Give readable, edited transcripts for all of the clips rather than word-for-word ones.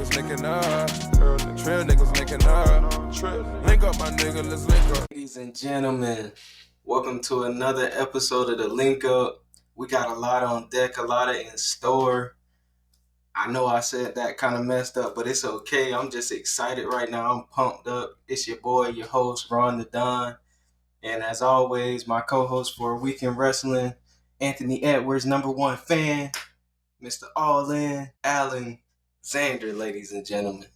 niggas linking up. Trail niggas linking up. Link up, my nigga, let's link up. Ladies and gentlemen, welcome to another episode of the Link Up. We got a lot on deck, a lot in store. I know I said that kind of messed up, but it's okay. I'm just excited right now. I'm pumped up. It's your boy, your host, Ron the Don. And as always, my co-host for Weekend Wrestling, Anthony Edwards, number one fan, Mr. Allin, Allin, Xander, ladies and gentlemen.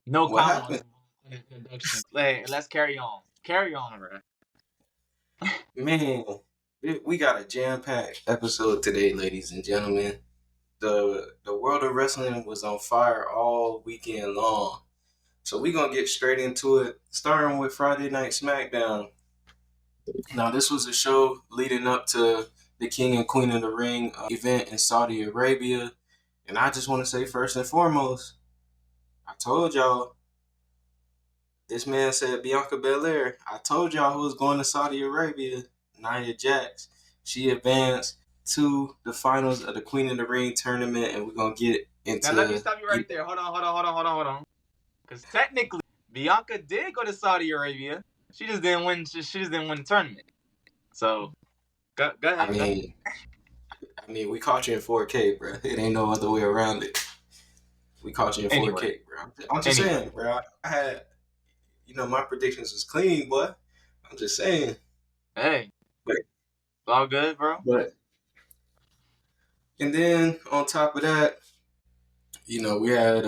No What comment happened? on the introduction. Hey, let's carry on. Carry on, bro. Man, we got a jam-packed episode today, ladies and gentlemen. The world of wrestling was on fire all weekend long. So we're going to get straight into it, starting with Friday Night SmackDown. Now, this was a show leading up to the King and Queen of the Ring event in Saudi Arabia. And I just want to say, first and foremost, I told y'all, this man said Bianca Belair. I told y'all who was going to Saudi Arabia, Nia Jax. She advanced to the finals of the Queen of the Ring tournament, and we're going to get into... Now, let me stop you right there. Hold on. Because technically, Bianca did go to Saudi Arabia. She just didn't win. She just didn't win the tournament. So, go ahead. I mean, we caught you in 4K, bro. It ain't no other way around it. We caught you in 4K, bro. I'm just saying, bro. I had, my predictions was clean, boy. I'm just saying. Hey, it's all good, bro. And then on top of that, we had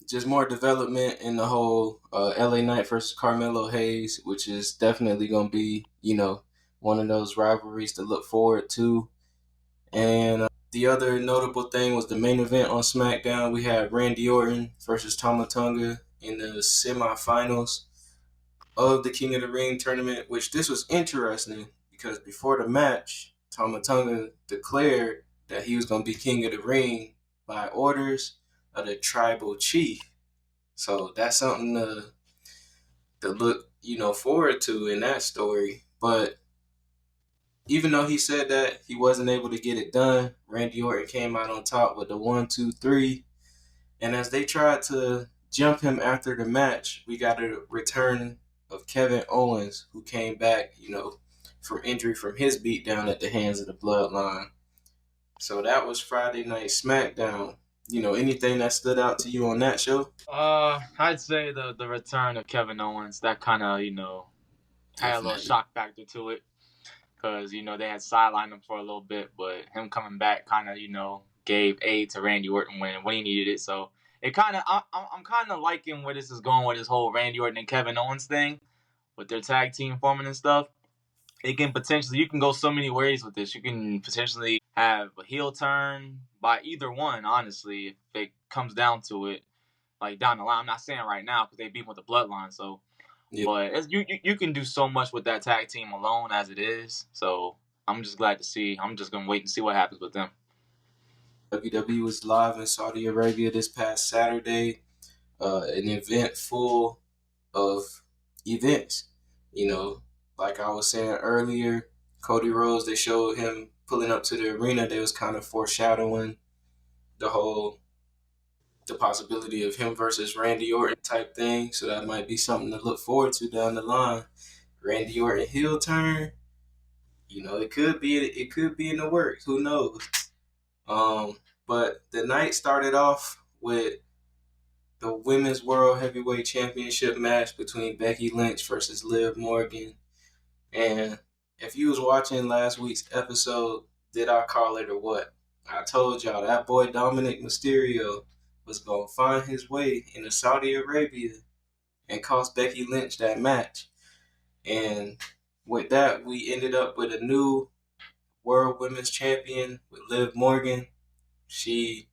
just more development in the whole LA Knight versus Carmelo Hayes, which is definitely going to be, one of those rivalries to look forward to. And the other notable thing was the main event on SmackDown. We had Randy Orton versus Tama Tonga in the semifinals of the King of the Ring tournament, which this was interesting because before the match, Tama Tonga declared that he was going to be King of the Ring by orders of the tribal chief. So that's something to look, forward to in that story. But even though he said that he wasn't able to get it done, Randy Orton came out on top with the 1, 2, 3. And as they tried to jump him after the match, we got a return of Kevin Owens, who came back, from injury from his beatdown at the hands of the Bloodline. So that was Friday Night SmackDown. Anything that stood out to you on that show? I'd say the return of Kevin Owens. That kind of, had a little shock factor to it. Because, they had sidelined him for a little bit, but him coming back kind of, gave aid to Randy Orton when he needed it. So it kind of, I'm kind of liking where this is going with this whole Randy Orton and Kevin Owens thing with their tag team forming and stuff. It can potentially, you can go so many ways with this. You can potentially have a heel turn by either one, honestly, if it comes down to it, like down the line. I'm not saying right now because they beat with the Bloodline, so. Yeah. But you can do so much with that tag team alone as it is. So I'm just glad to see. I'm just going to wait and see what happens with them. WWE was live in Saudi Arabia this past Saturday. An event full of events. Like I was saying earlier, Cody Rhodes, they showed him pulling up to the arena. They was kind of foreshadowing the possibility of him versus Randy Orton type thing. So that might be something to look forward to down the line. Randy Orton heel turn. It could be in the works. Who knows? But the night started off with the Women's World Heavyweight Championship match between Becky Lynch versus Liv Morgan. And if you was watching last week's episode, did I call it or what? I told y'all that boy Dominic Mysterio was going to find his way into Saudi Arabia and cost Becky Lynch that match. And with that, we ended up with a new World Women's Champion with Liv Morgan. She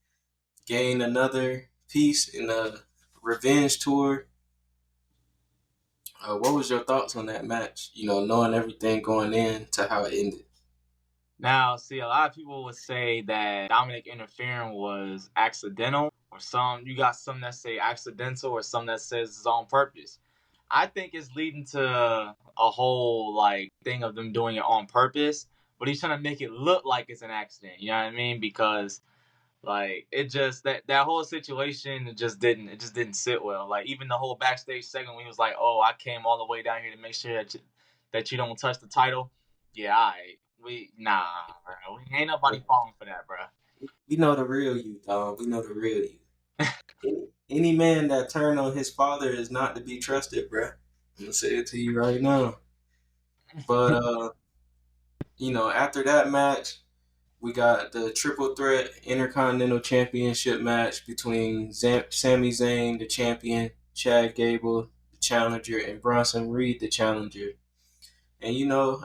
gained another piece in the Revenge Tour. What was your thoughts on that match? Knowing everything going in to how it ended. Now, see, a lot of people would say that Dominic interfering was accidental, or you got some that say accidental, or some that says it's on purpose. I think it's leading to a whole thing of them doing it on purpose, but he's trying to make it look like it's an accident. You know what I mean? Because Like it just that whole situation it just didn't sit well. Like even the whole backstage segment when he was like, "Oh, I came all the way down here to make sure that you don't touch the title." Yeah, bro. We ain't nobody falling for that, bro. We know the real you, dog. We know the real you. Any man that turned on his father is not to be trusted, bruh. I'm gonna say it to you right now. But after that match, we got the triple threat Intercontinental Championship match between Sami Zayn, the champion, Chad Gable, the challenger, and Bronson Reed, the challenger. And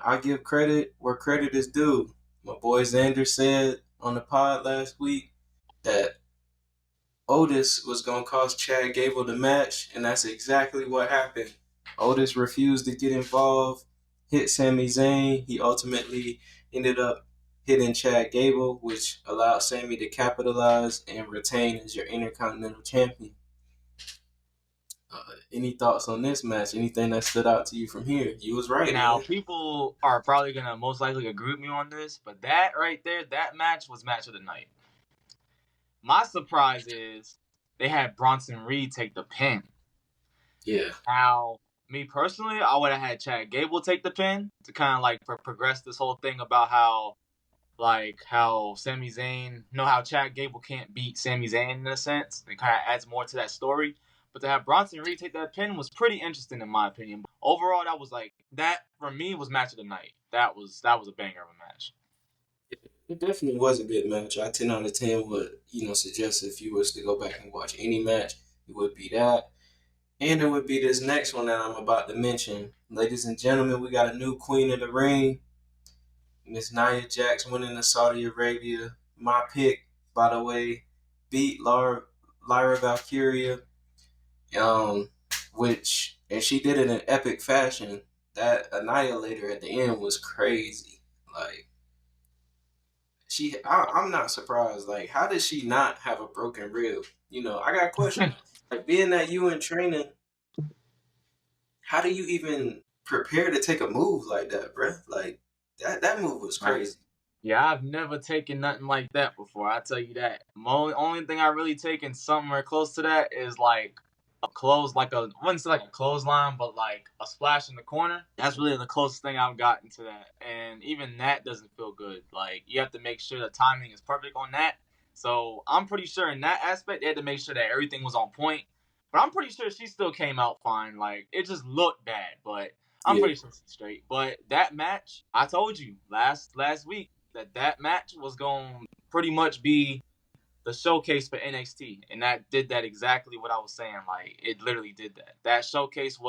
I give credit where credit is due. My boy Xander said on the pod last week that Otis was going to cost Chad Gable the match, and that's exactly what happened. Otis refused to get involved, hit Sami Zayn. He ultimately ended up hitting Chad Gable, which allowed Sami to capitalize and retain as your Intercontinental Champion. Any thoughts on this match? Anything that stood out to you from here? You was right. Now, man. people are probably going to most likely agree with me on this, but that right there, that match was match of the night. My surprise is they had Bronson Reed take the pin. Yeah. Now, me personally, I would have had Chad Gable take the pin to kind of like progress this whole thing about how Sami Zayn, how Chad Gable can't beat Sami Zayn in a sense. It kind of adds more to that story. But to have Bronson Reed take that pin was pretty interesting in my opinion. Overall, that for me was match of the night. That was a banger of a match. It definitely was a good match. I 10 out of 10 would, suggest if you was to go back and watch any match, it would be that. And it would be this next one that I'm about to mention. Ladies and gentlemen, we got a new queen of the ring. Miss Nia Jax winning the Saudi Arabia. My pick, by the way, beat Lyra Valkyria. And she did it in epic fashion. That Annihilator at the end was crazy. Like, I'm not surprised. Like, how did she not have a broken rib? I got a question. Like, being that you in training, how do you even prepare to take a move like that, bruh? Like, that move was crazy. Yeah, I've never taken nothing like that before. I tell you that. Only thing I really taken somewhere close to that is like I wouldn't say like a clothesline, but like a splash in the corner. That's really the closest thing I've gotten to that. And even that doesn't feel good. Like, you have to make sure the timing is perfect on that. So I'm pretty sure in that aspect, they had to make sure that everything was on point. But I'm pretty sure she still came out fine. Like, it just looked bad, but I'm pretty sure she's straight. But that match, I told you last week that match was going to pretty much be the showcase for NXT, and that did that exactly what I was saying. Like, it literally did that. That showcase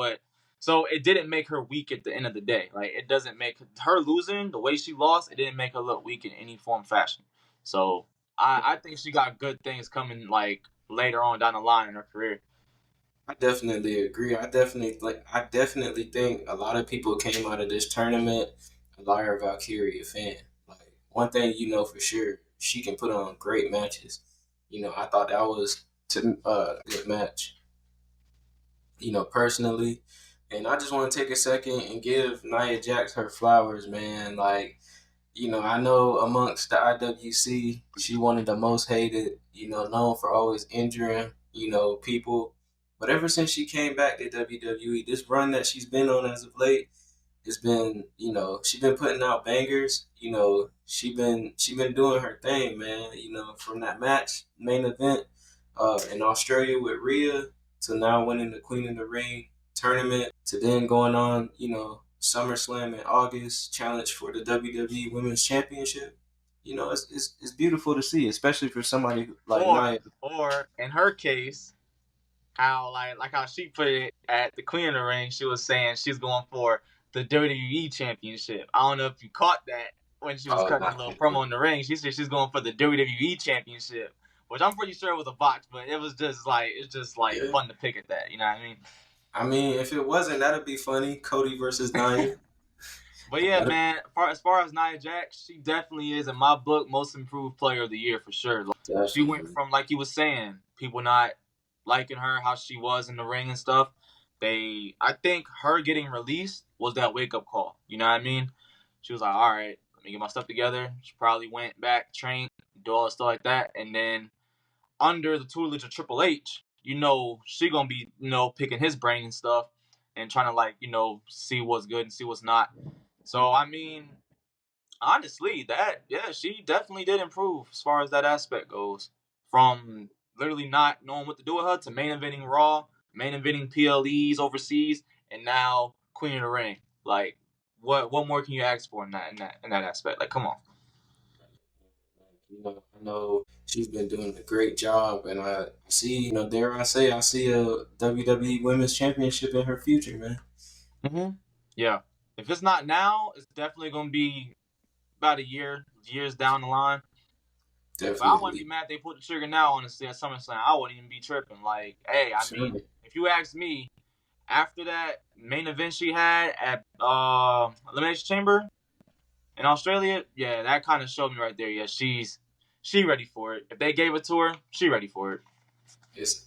so it didn't make her weak at the end of the day. Like, it doesn't make her losing the way she lost. It didn't make her look weak in any form, fashion. So I think she got good things coming like later on down the line in her career. I definitely agree. I definitely think a lot of people came out of this tournament a Lyra Valkyria fan. Like, one thing for sure, she can put on great matches. I thought that was a good match. Personally, and I just want to take a second and give Nia Jax her flowers, man. Like, I know amongst the IWC, she one of the most hated. Known for always injuring, people. But ever since she came back to WWE, this run that she's been on as of late has been, she's been putting out bangers. She been doing her thing, man. From that main event in Australia with Rhea to now winning the Queen of the Ring tournament to then going on, SummerSlam in August, challenge for the WWE Women's Championship. It's beautiful to see, especially for somebody like Nia. Or in her case, how how she put it at the Queen of the Ring, she was saying she's going for the WWE Championship. I don't know if you caught that when she was cutting a little promo in the ring. She said she's going for the WWE Championship, which I'm pretty sure was a box, but it was just fun to pick at that. You know what I mean? I mean, if it wasn't, that'd be funny. Cody versus Nia. But yeah, man, as far as Nia Jax, she definitely is, in my book, most improved player of the year for sure. Like, she went from, like you was saying, people not liking her, how she was in the ring and stuff. I think her getting released was that wake-up call. You know what I mean? She was like, all right, let me get my stuff together. She probably went back, trained, do all stuff like that. And then under the tutelage of Triple H, she gonna be, picking his brain and stuff and trying to like, see what's good and see what's not. So I mean, honestly, she definitely did improve as far as that aspect goes. From literally not knowing what to do with her to main eventing Raw, main eventing PLEs overseas, and now Queen of the Ring. Like, what more can you ask for in that aspect? Like, come on. I know she's been doing a great job, and I see, dare I say, I see a WWE Women's Championship in her future, man. Mm-hmm. Yeah. If it's not now, it's definitely gonna be about years down the line. Definitely. But I wouldn't be mad if they put the trigger now, honestly, at SummerSlam. I wouldn't even be tripping. Like, hey, I mean, if you ask me, after that main event she had at Elimination Chamber in Australia, yeah, that kind of showed me right there. Yeah, she ready for it. If they gave it to her, she ready for it. It's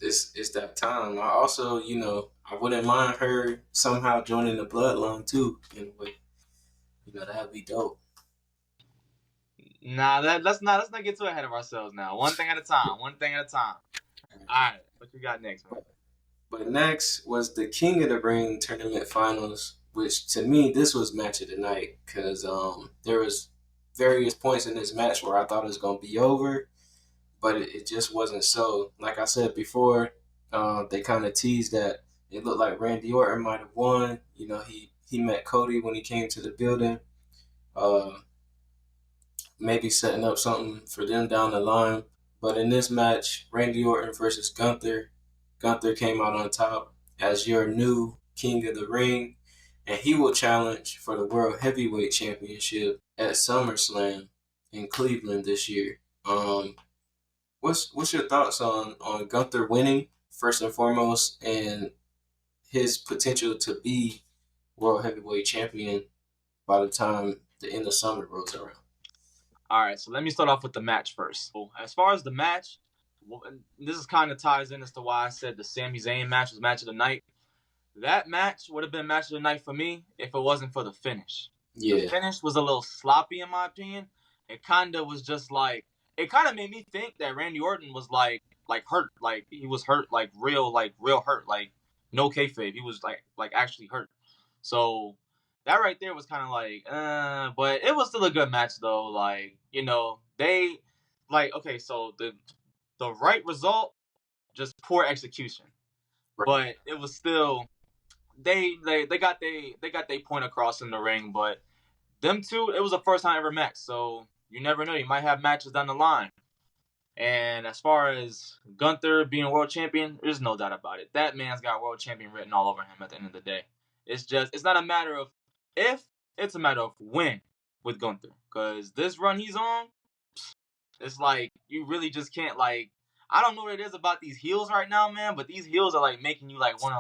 that time. I also, I wouldn't mind her somehow joining the Bloodline too, in a way. That'd be dope. Nah, let's not get too ahead of ourselves now. One thing at a time. All right, what you got next, man? But next was the King of the Ring tournament finals, which to me this was match of the night because there was various points in this match where I thought it was gonna be over, but it just wasn't so. Like I said before, they kind of teased that it looked like Randy Orton might have won. He met Cody when he came to the building. Maybe setting up something for them down the line. But in this match, Randy Orton versus Gunther, Gunther came out on top as your new King of the Ring, and he will challenge for the World Heavyweight Championship at SummerSlam in Cleveland this year. What's your thoughts on Gunther winning first and foremost, and his potential to be World Heavyweight Champion by the time the end of summer rolls around? All right, so let me start off with the match first. So as far as the match, this is kind of ties in as to why I said the Sami Zayn match was match of the night. That match would have been match of the night for me if it wasn't for the finish. Yeah. The finish was a little sloppy in my opinion. It kind of was just like, it kind of made me think that Randy Orton was like hurt, like he was hurt, like real hurt, like no kayfabe. He was like actually hurt. So that right there was kind of like, but it was still a good match though. Like, they okay, so the right result, just poor execution. Right. But it was still, they got they point across in the ring, but them two, it was the first time ever met, so you never know. You might have matches down the line. And as far as Gunther being world champion, there's no doubt about it. That man's got world champion written all over him at the end of the day. It's not a matter of if, it's a matter of when with Gunther. Because this run he's on, it's like, you really just can't, like, I don't know what it is about these heels right now, man, but these heels are, like, making you, like, want to,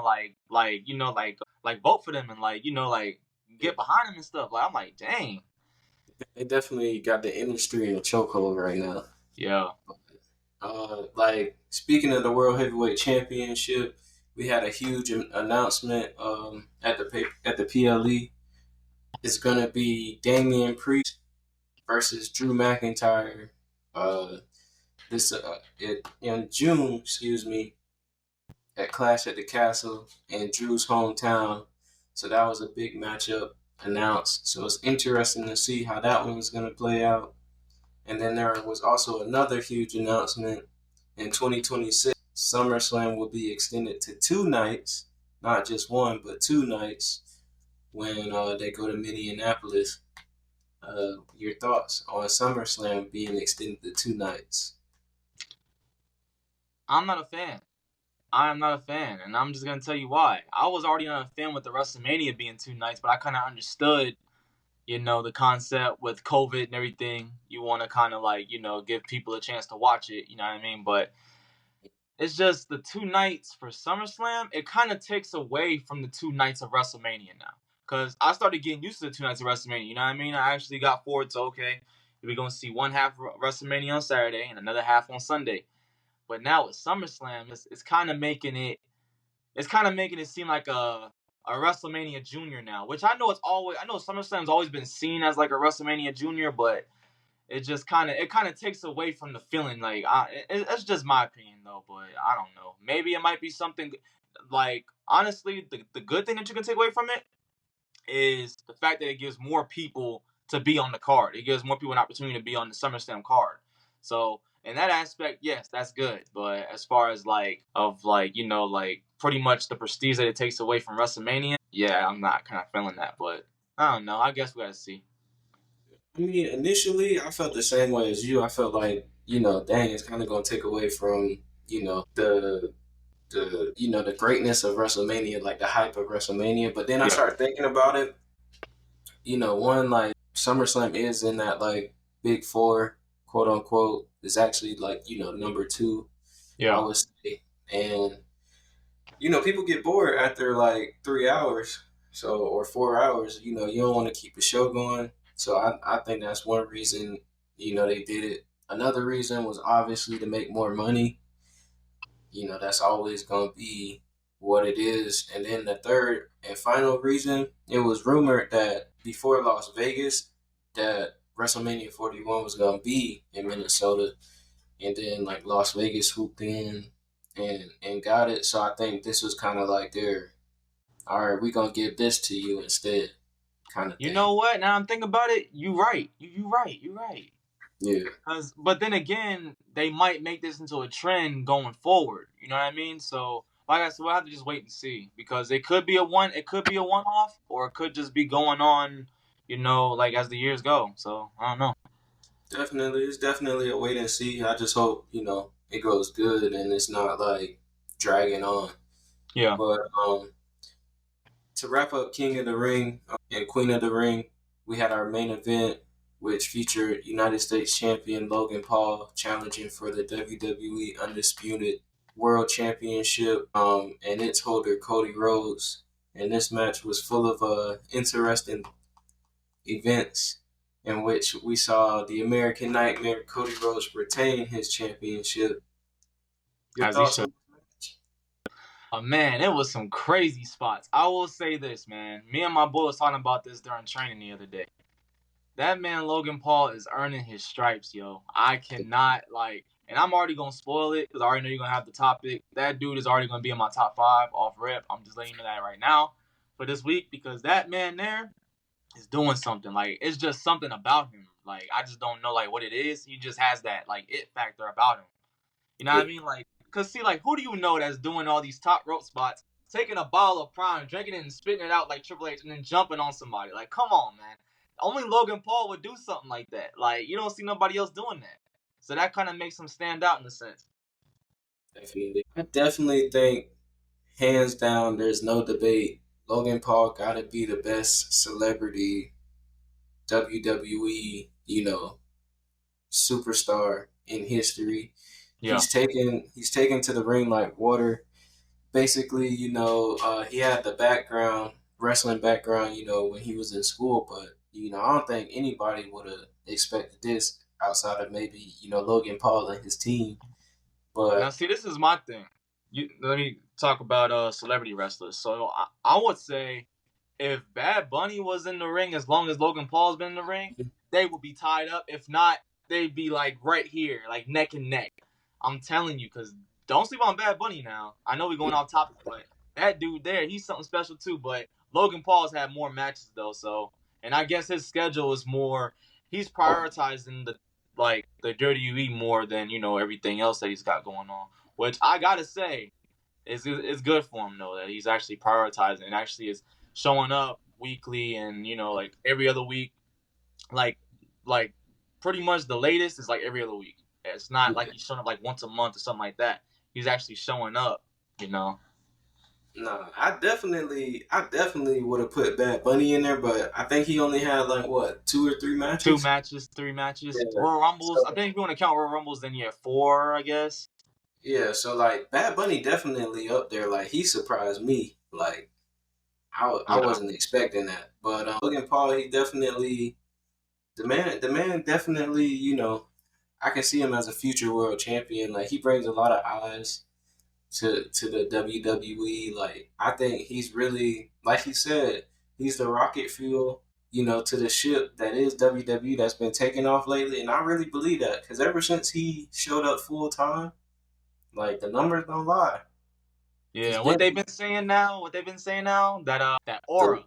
vote for them and, get behind them and stuff. Like, I'm like, dang. They definitely got the industry in a chokehold right now. Yeah. Speaking of the World Heavyweight Championship, we had a huge announcement at the PLE. It's gonna be Damian Priest versus Drew McIntyre. In June, at Clash at the Castle in Drew's hometown. So that was a big matchup announced. So it's interesting to see how that one is gonna play out. And then there was also another huge announcement in 2026. SummerSlam will be extended to 2 nights, not just one, but 2 nights when they go to Minneapolis. Your thoughts on SummerSlam being extended to 2 nights? I'm not a fan. I am not a fan, and I'm just going to tell you why. I was already not a fan with the WrestleMania being 2 nights, but I kind of understood, the concept with COVID and everything. You want to kind of give people a chance to watch it, you know what I mean? But it's just the 2 nights for SummerSlam, it kind of takes away from the 2 nights of WrestleMania now. Because I started getting used to the 2 nights of WrestleMania, you know what I mean? I actually got forward to, okay, we're going to see one half of WrestleMania on Saturday and another half on Sunday. But now with SummerSlam, it's kind of making it seem like a WrestleMania Junior now, which I know SummerSlam's always been seen as like a WrestleMania Junior, but it just kind of takes away from the feeling. Like, it's just my opinion though, but I don't know. Maybe it might be something like, honestly, the good thing that you can take away from it is the fact that it gives more people to be on the card. It gives more people an opportunity to be on the SummerSlam card. So in that aspect, yes, that's good. But as far as like pretty much the prestige that it takes away from WrestleMania, yeah, I'm not kind of feeling that. But I don't know. I guess we gotta see. I mean, initially, I felt the same way as you. I felt like, dang, it's kind of going to take away from, the greatness of WrestleMania, like the hype of WrestleMania. But then I started thinking about it. One, like, SummerSlam is in that, like, big four, quote unquote, is actually, like, number two, I would say. And, people get bored after, like, 3 hours, or 4 hours. You don't want to keep the show going. So I think that's one reason, they did it. Another reason was obviously to make more money. That's always going to be what it is. And then the third and final reason, it was rumored that before Las Vegas, that WrestleMania 41 was going to be in Minnesota. And then, like, Las Vegas swooped in and got it. So I think this was kind of like all right, we're going to give this to you instead. Kind of thing. You know what? Now I'm thinking about it. You're right. You're right. Yeah. But then again, they might make this into a trend going forward. You know what I mean? So, like I said, we'll have to just wait and see, because it could be a one-off, or it could just be going on, like as the years go. So I don't know. Definitely, it's definitely a wait and see. I just hope it goes good and it's not like dragging on. Yeah. But to wrap up King of the Ring and Queen of the Ring, we had our main event, which featured United States Champion Logan Paul challenging for the WWE Undisputed World Championship, and its holder Cody Rhodes. And this match was full of interesting events, in which we saw the American Nightmare Cody Rhodes retain his championship. Your thoughts on this match? Man, it was some crazy spots. I will say this, man. Me and my boy was talking about this during training the other day. That man Logan Paul is earning his stripes, yo. I cannot, and I'm already going to spoil it because I already know you're going to have the topic. That dude is already going to be in my top 5 off rip. I'm just letting you know that right now for this week, because that man there is doing something. Like, it's just something about him. Like, I just don't know, like, what it is. He just has that, like, it factor about him. You know what I mean? Like, because, see, like, who do you know that's doing all these top rope spots, taking a bottle of Prime, drinking it and spitting it out like Triple H, and then jumping on somebody? Like, come on, man. Only Logan Paul would do something like that. Like, you don't see nobody else doing that. So that kind of makes him stand out in a sense. Definitely. I definitely think, hands down, there's no debate, Logan Paul got to be the best celebrity WWE, superstar in history. Yeah. He's taken to the ring like water. Basically, he had the wrestling background, when he was in school, but I don't think anybody would have expected this outside of maybe, Logan Paul and his team. But now, see, this is my thing. Let me talk about celebrity wrestlers. So I would say, if Bad Bunny was in the ring as long as Logan Paul's been in the ring, they would be tied up. If not, they'd be like right here, like neck and neck. I'm telling you, because don't sleep on Bad Bunny now. I know we're going off topic, but that dude there, he's something special too. But Logan Paul's had more matches though, so, and I guess his schedule is more, he's prioritizing the WWE more than, everything else that he's got going on. Which I gotta say, it's good for him though, that he's actually prioritizing and actually is showing up weekly and, like every other week. Like pretty much the latest is like every other week. It's not like he's showing up like once a month or something like that. He's actually showing up, No, I definitely would have put Bad Bunny in there, but I think he only had like what, 2 or 3 matches? 2 matches, 3 matches. Yeah. Royal Rumbles. So, I think if you want to count Royal Rumbles, then 4, I guess. Yeah, so like Bad Bunny definitely up there. Like, he surprised me. Like, I wasn't expecting that. But Logan Paul, he definitely, the man definitely, I can see him as a future world champion. Like, he brings a lot of eyes to the WWE. Like, I think he's really, like he said, he's the rocket fuel to the ship that is WWE that's been taking off lately. And I really believe that because ever since he showed up full time, like the numbers don't lie. Yeah, what they've been saying now, that aura.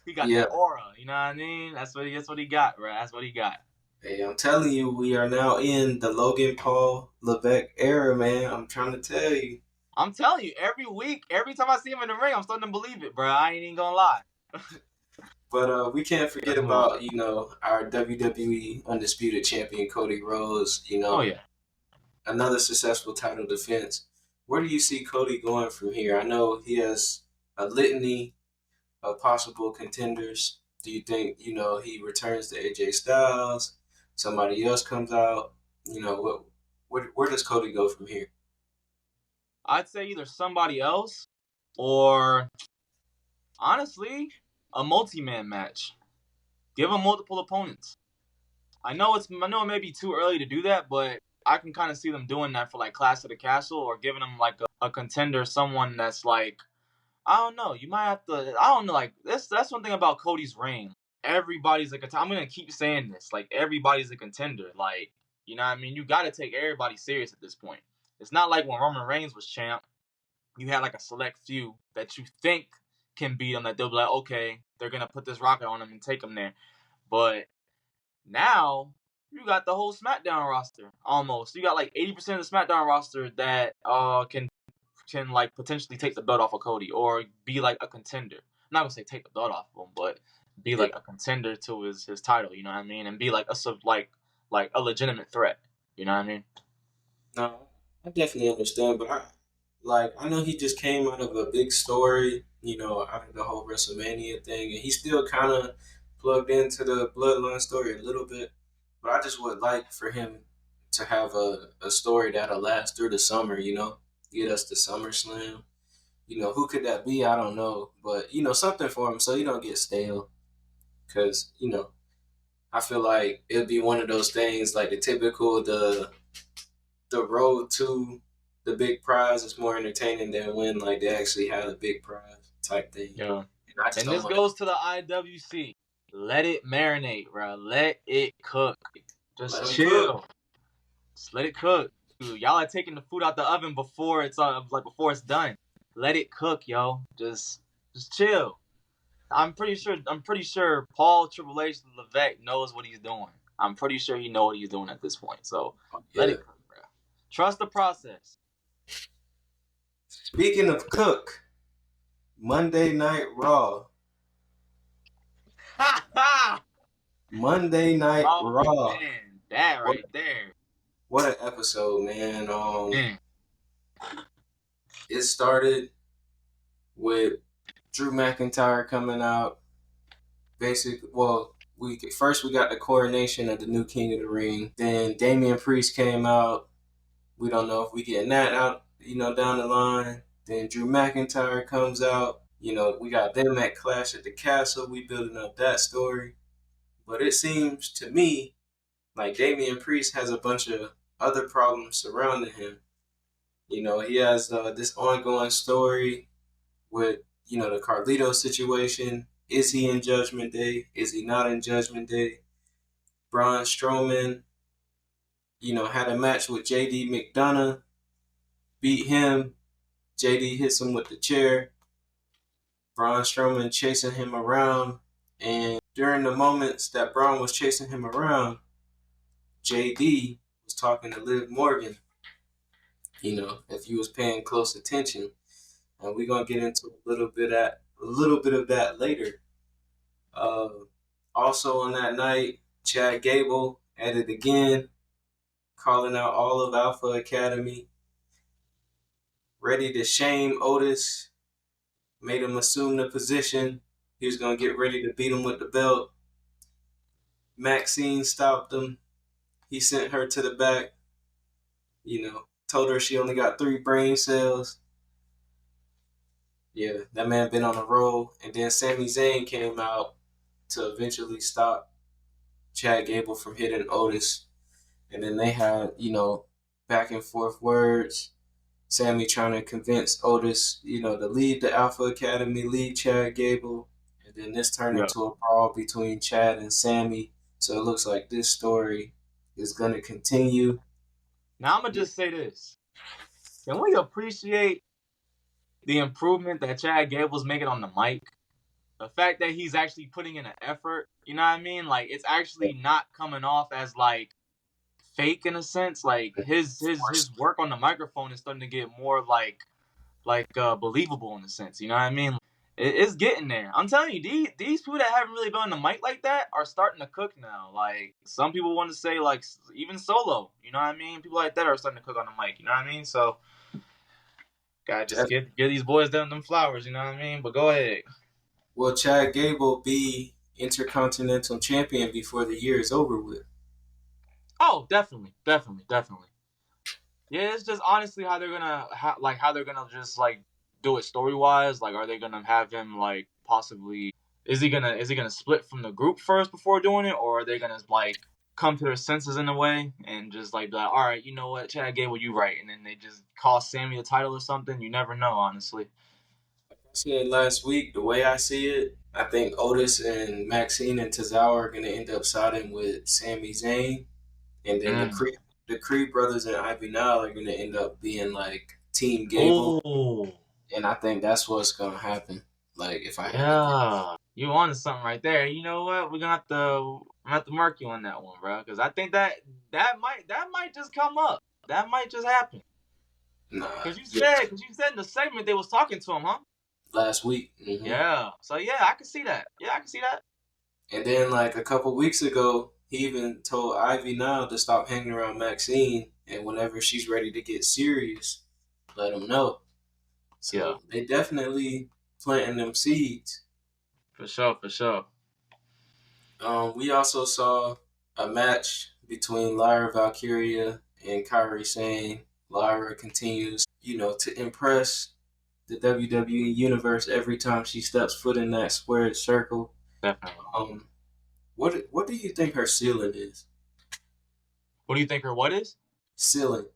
He got that aura, you know what I mean? That's what he got, bro. That's what he got. Hey, I'm telling you, we are now in the Logan Paul Levesque era, man. I'm trying to tell you. I'm telling you, every week, every time I see him in the ring, I'm starting to believe it, bro. I ain't even gonna lie. But we can't forget about, our WWE Undisputed Champion, Cody Rhodes. Oh, yeah. Another successful title defense. Where do you see Cody going from here? I know he has a litany of possible contenders. Do you think, he returns to AJ Styles? Somebody else comes out? Where does Cody go from here? I'd say either somebody else or, honestly, a multi-man match. Give him multiple opponents. I know it may be too early to do that, but I can kind of see them doing that for like Clash of the Castle or giving them like a contender, someone that's like, I don't know. You might have to. I don't know. Like that's one thing about Cody's reign. Everybody's a contender. I'm gonna keep saying this. Like everybody's a contender. Like you know what I mean. You got to take everybody serious at this point. It's not like when Roman Reigns was champ. You had like a select few that you think can beat him. That they'll be like, okay, they're gonna put this rocket on him and take him there. But now you got the whole SmackDown roster almost. You got like 80% of the SmackDown roster that can like potentially take the belt off of Cody or be like a contender. I'm not gonna say take the belt off of him, but be like a contender to his title. You know what I mean? And be like a legitimate threat. You know what I mean? No, I definitely understand, but I know he just came out of a big story, out of the whole WrestleMania thing, and he's still kind of plugged into the Bloodline story a little bit. But I just would like for him to have a story that'll last through the summer, get us to SummerSlam. Who could that be? I don't know. But, something for him so he don't get stale. Because, I feel like it'll be one of those things like the typical, the road to the big prize is more entertaining than when like they actually had a big prize type thing. Yeah. And this goes to the IWC. Let it marinate, bro. Let it cook. Just chill. Just let it cook. Dude, y'all are taking the food out the oven before it's done. Let it cook, yo. Just chill. I'm pretty sure Paul Triple H Levesque knows what he's doing. I'm pretty sure he knows what he's doing at this point. So let it cook, bro. Trust the process. Speaking of cook, Monday Night Raw. Monday Night Raw. Man, that right there. What an episode, man. It started with Drew McIntyre coming out. We got the coronation of the new King of the Ring. Then Damian Priest came out. We don't know if we getting that out, down the line. Then Drew McIntyre comes out. We got them at Clash at the Castle. We building up that story. But it seems to me like Damian Priest has a bunch of other problems surrounding him. He has this ongoing story with, the Carlito situation. Is he in Judgment Day? Is he not in Judgment Day? Braun Strowman, had a match with JD McDonough, beat him. JD hits him with the chair. Braun Strowman chasing him around. And during the moments that Braun was chasing him around, JD was talking to Liv Morgan. If you was paying close attention. And we're gonna get into a little bit of that later. Also on that night, Chad Gable at it again, calling out all of Alpha Academy, ready to shame Otis, made him assume the position. He was gonna get ready to beat him with the belt. Maxine stopped him. He sent her to the back. Told her she only got 3 brain cells. Yeah, that man been on a roll. And then Sami Zayn came out to eventually stop Chad Gable from hitting Otis. And then they had, back and forth words. Sami trying to convince Otis, to leave the Alpha Academy, leave Chad Gable. And Then this turned into a brawl between Chad and Sammy. So it looks like this story is going to continue. Now I'm gonna just say this: can we appreciate the improvement that Chad Gable's making on the mic? The fact that he's actually putting in an effort, you know what I mean? Like, it's actually not coming off as like fake in a sense. Like his work on the microphone is starting to get more like believable in a sense. You know what I mean? It's getting there. I'm telling you, these people that haven't really been on the mic like that are starting to cook now. Like, some people want to say, like, even Solo. You know what I mean? People like that are starting to cook on the mic. You know what I mean? So gotta just give these boys them flowers. You know what I mean? But go ahead. Will Chad Gable be Intercontinental Champion before the year is over with? Oh, definitely. Yeah, it's just honestly how they're gonna just like do it story wise. Like, are they gonna have him like possibly? Is he gonna split from the group first before doing it, or are they gonna like come to their senses in a way and just like be like, all right, you know what, Chad Gable, you right, and then they just cost Sammy the title or something? You never know, honestly. Like I said last week, the way I see it, I think Otis and Maxine and Tozawa are going to end up siding with Sami Zayn. And then the Creed brothers and Ivy Nile are going to end up being like Team Gable. Ooh. And I think that's what's going to happen. Like, if I had to you wanted something right there. You know what? I'm gonna have to mark you on that one, bro, because I think that might just come up. That might just happen. Nah. Because you said in the segment they was talking to him, huh? Last week. Mm-hmm. Yeah. So yeah, I can see that. And then like a couple weeks ago, he even told Ivy Nile to stop hanging around Maxine, and whenever she's ready to get serious, let him know. So they definitely planting them seeds. For sure. We also saw a match between Lyra Valkyria and Kairi Sane. Lyra continues, to impress the WWE universe every time she steps foot in that squared circle. Definitely. What do you think her ceiling is? What do you think her what is? Ceiling.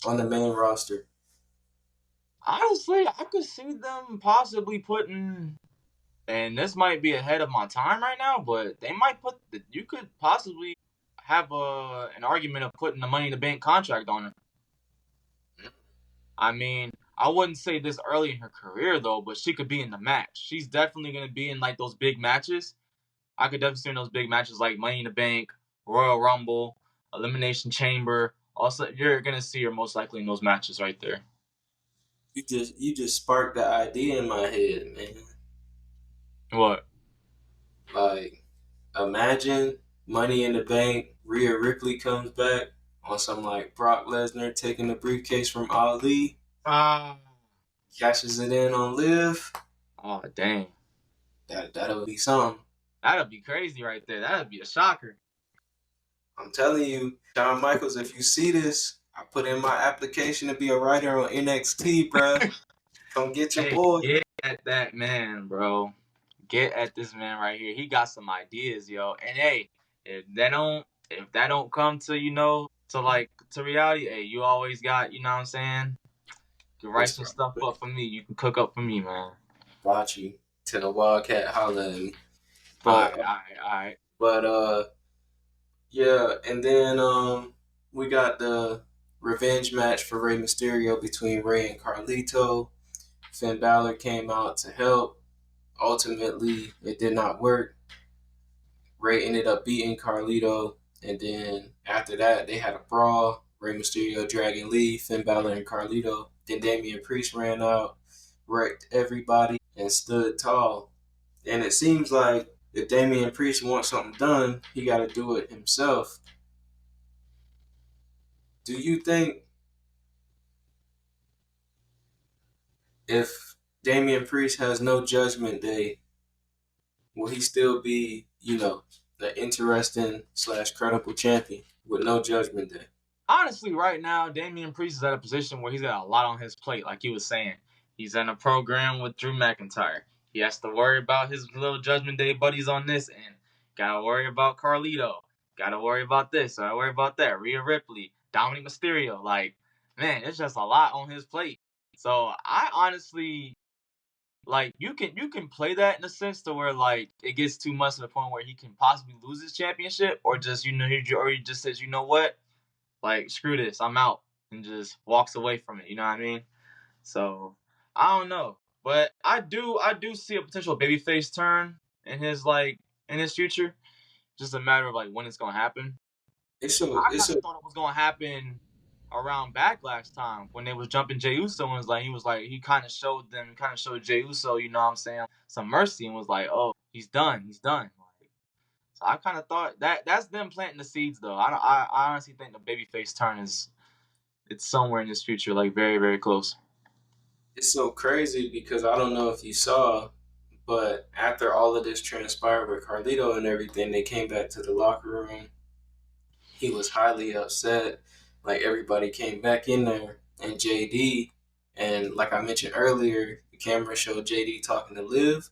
On the main roster. Honestly, I could see them possibly putting, and this might be ahead of my time right now, but they might you could possibly have an argument of putting the Money in the Bank contract on her. I mean, I wouldn't say this early in her career, though, but she could be in the match. She's definitely going to be in, like, those big matches. I could definitely see in those big matches like Money in the Bank, Royal Rumble, Elimination Chamber. Also, you're going to see her most likely in those matches right there. You just sparked the idea in my head, man. What? Like, imagine Money in the Bank, Rhea Ripley comes back on some like Brock Lesnar taking the briefcase from Ali. Cashes it in on Liv. Oh, dang. That'll be something. That'll be crazy right there. That'll be a shocker. I'm telling you, Shawn Michaels, if you see this, I put in my application to be a writer on NXT, bro. Come get your boy. Get at that man, bro. Get at this man right here. He got some ideas, yo. And hey, if that don't come to, to reality, hey, you always got, you know what I'm saying? You write some stuff up for me. You can cook up for me, man. Got you. To the Wildcat, holla at me. All right. But, yeah, and then we got the revenge match for Rey Mysterio between Rey and Carlito. Finn Balor came out to help. Ultimately, it did not work. Rey ended up beating Carlito, and then after that, they had a brawl. Rey Mysterio, Dragon Lee, Finn Balor, and Carlito. Then Damian Priest ran out, wrecked everybody, and stood tall. And it seems like if Damian Priest wants something done, he got to do it himself. Do you think if Damian Priest has no Judgment Day, will he still be, the interesting / credible champion with no Judgment Day? Honestly, right now, Damian Priest is at a position where he's got a lot on his plate, like he was saying. He's in a program with Drew McIntyre. He has to worry about his little Judgment Day buddies on this end. Gotta worry about Carlito. Gotta worry about this. Gotta worry about that. Rhea Ripley. Dominic Mysterio. Like, man, it's just a lot on his plate. So I honestly like you can play that in a sense to where like it gets too much to the point where he can possibly lose his championship, or just he just says, you know what, like screw this, I'm out, and just walks away from it. You know what I mean? So I don't know, but I do see a potential babyface turn in his future. Just a matter of like when it's gonna happen. I kind of thought it was gonna happen around Backlash time when they was jumping Jey Uso, and he kind of showed Jey Uso, you know what I'm saying, some mercy, and was like, oh, he's done. Like, so I kind of thought that's them planting the seeds, though. I honestly think the babyface turn it's somewhere in this future, like very, very close. It's so crazy because I don't know if you saw, but after all of this transpired with Carlito and everything, they came back to the locker room. He was highly upset. Like everybody came back in there, and JD, and like I mentioned earlier, the camera showed JD talking to Liv,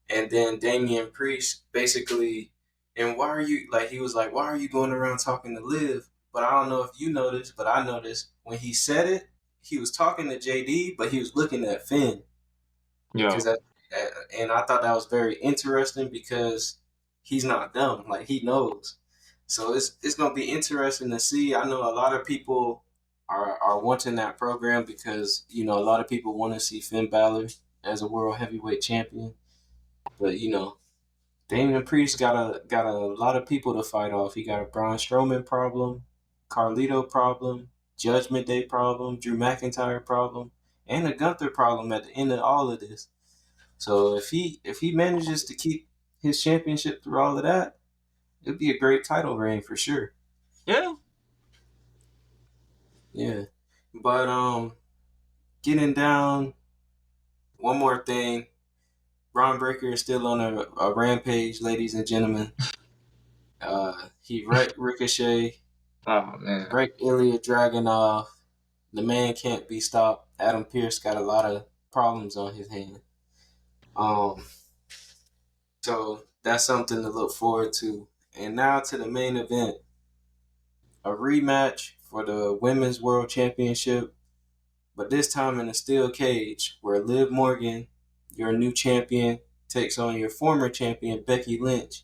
and then Damian Priest basically, and why are you like? He was like, why are you going around talking to Liv? But I don't know if you noticed, but I noticed when he said it, he was talking to JD, but he was looking at Finn. Yeah. And I thought that was very interesting because he's not dumb. Like he knows. So it's gonna be interesting to see. I know a lot of people are wanting that program because a lot of people want to see Finn Balor as a world heavyweight champion. But Damian Priest got a lot of people to fight off. He got a Braun Strowman problem, Carlito problem, Judgment Day problem, Drew McIntyre problem, and a Gunther problem at the end of all of this. So if he manages to keep his championship through all of that, it'd be a great title reign for sure. Yeah. Yeah. But getting down, one more thing. Braun Breaker is still on a rampage, ladies and gentlemen. He wrecked Ricochet. Oh man. Wrecked Ilya Dragunov. The man can't be stopped. Adam Pearce got a lot of problems on his hands. So that's something to look forward to. And now to the main event. A rematch for the Women's World Championship, but this time in a steel cage where Liv Morgan, your new champion, takes on your former champion, Becky Lynch.